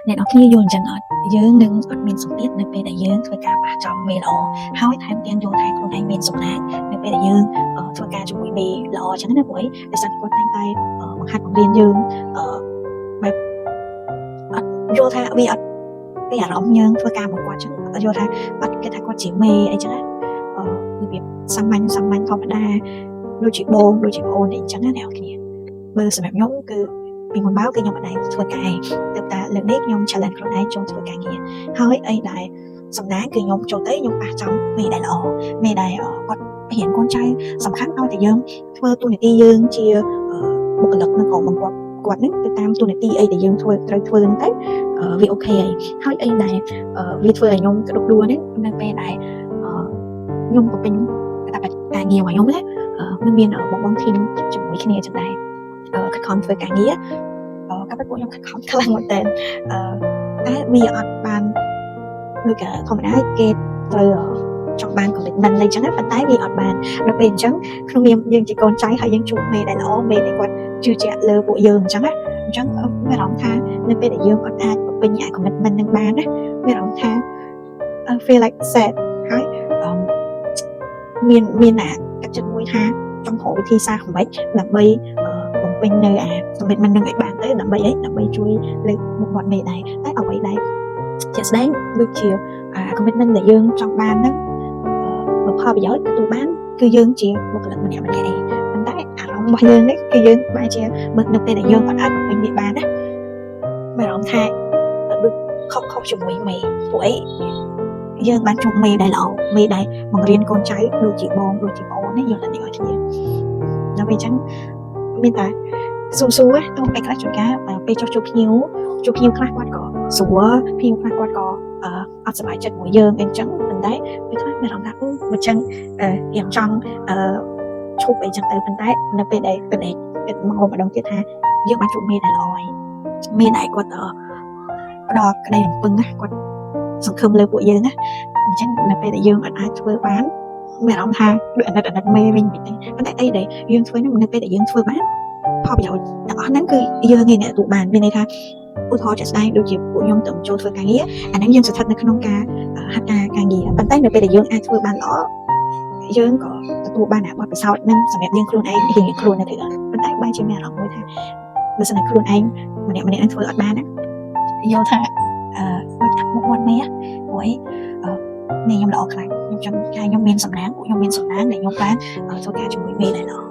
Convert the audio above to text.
អ្នកនរគ្នាយល់អញ្ចឹងអត់យើងនឹងអត់មានសម្ពាធនៅពេលដែលយើងធ្វើការបះចំមេល្អហើយថែមទាំងយល់ថាខ្លួនឯងមានសំណាងនៅពេលដែលយើងធ្វើការជាមួយមេល្អអញ្ចឹងណាព្រោះដោយសារគាត់តែងតែបង្ហាត់បង្រៀនយើងបែបអត់យល់ថាវាអត់ពីអារម្មណ៍យើងធ្វើការមួយគាត់អញ្ចឹងអត់យល់ថាអត់គិតថាគាត់ជាមេអីចឹងណារបៀបសាមញ្ញធម្មតាដូចជាបងដូចជាប្អូនអីចឹងណាអ្នកនរគ្នាបើសម្រាប់ខ្ញុំគឺពីមុនមកគឺខ្ញុំអត់ដែរធ្វើការឯងទើបតែលើកនេះខ្ញុំ challenge ខ្លួនឯងចូលធ្វើការងារហើយអីដែលសំណាងគឺខ្ញុំចូលទៅខ្ញុំប៉ះចំមេដែលល្អមេដែលគាត់រៀនកូនចៅសំខាន់ឲ្យតែយើងធ្វើទូនាទីយើងជាបុគ្គលិកនៅក្រុមបង្គាប់គាត់នឹងទៅតាមទូនាទីអីដែលយើងត្រូវធ្វើហ្នឹងទៅវាអូខេហើយអីដែលវាធ្វើឲ្យខ្ញុំក្តុកក្តួលនេះនៅពេលដែលខ្ញុំបំពេញកាតព្វកិច្ចការងាររបស់ខ្ញុំណានឹងមានបងធីមជាមួយគ្នាចឹងដែរខិតខំធ្វើការងារក៏ពួកខ្ញុំខិតខំខ្លាំងមែនតើតែវាអត់បានដូចធម្មតាគេត្រូវចង់បាន commitment អីចឹងប៉ុន្តែវាអត់បានដល់ពេលអញ្ចឹងក្នុងនាមយើងជាកូនចៅហើយយើងជួបមេដែលល្អមេដែលគាត់ជឿជាក់លើពួកយើងអញ្ចឹងមានអារម្មណ៍ថានៅពេលដែលយើងអត់អាចបំពេញអា commitment នឹងបានណាមានអារម្មណ៍ថា feel like sad ហើយមានអាកាត់ចិត្តមួយថាចង់រកវិធីសាស្ត្រយ៉ាងម៉េចដើម្បីបំពេញនៅអា commitment នឹងឲ្យបានទៅដើម្បីជួយលើកមុខមាត់មេដែរតែអ្វីដែលជាក់ស្ដែងដូចជាcommitment ដែលយើងចង់បានហ្នឹងផលប្រយោជន៍ទទួលបានគឺយើងជាបុគ្គលិកម្នាក់ឯងប៉ុន្តែអារម្មណ៍របស់យើងនេះគឺយើងបែរជានៅពេលដែលយើងអត់អាចបំពេញវាបានណាមានអារម្មណ៍ថាដូចខុសជាមួយមេពួកអីយើងបានជួបមេដែលល្អមេដែលបង្រៀនកូនចៅដូចជាបងដូចជាប្អូននេះយល់តែអ្នកគ្នាដល់ពេលអញ្ចឹងមានតែស៊ូទៅពេលខ្លះជួនកាលពេលចុះជួបភ្ញៀវខ្លះគាត់ក៏ស្រួលភ្ញៀវខ្លះគាត់ក៏អត់សប្បាយចិត្តមួយយើងអញ្ចឹងប៉ុន្តែពេលខ្លះមានអារម្មណ៍ថាមិនចឹងយើងចង់ឈប់អីចឹងទៅប៉ុន្តែនៅពេលដែលគិតម្ដងទៀតថាយើងបានជួបមេដែលល្អហើយមេដែលគាត់ផ្ដល់ក្តីរំពឹងណាគាត់សង្ឃឹមលើពួកយើងណាអញ្ចឹងនៅពេលដែលយើងអាចធ្វើបានមានអារម្មណ៍ថាដូចអាណិតមេវិញទេប៉ុន្តែអីដែលយើងធ្វើហ្នឹងនៅពេលដែលយើងធ្វើបានផលប្រយោជន៍ទាំងអស់ហ្នឹងគឺយើងឯងអ្នកទទួលបានមានន័យថាឧទាហរណ៍ជាក់ស្ដែងដូចជាពួកខ្ញុំទៅចូលធ្វើការងារអាហ្នឹងយើងស្ថិតនៅក្នុងការហាត់ការងារប៉ុន្តែនៅពេលដែលយើងអាចធ្វើបានល្អយើងក៏ទទួលបានអាបទពិសោធន៍ហ្នឹងសម្រាប់យើងខ្លួនឯងរៀងខ្លួននៅទៅប៉ុន្តែបែរជាមានអារម្មណ៍មួយថាបើសិនតែខ្លួនឯងម្នាក់នឹងធ្វើអត់បានណាយល់ថាដូចថាមុខមាត់មេព្រោះនេះខ្ញុំល្អខ្លាំងខ្ញុំចង់ថាខ្ញុំមានសំណាងពួកខ្ញុំមានសំណាងដែលខ្ញុំបានធ្វើការជាមួយមេដែលល្អ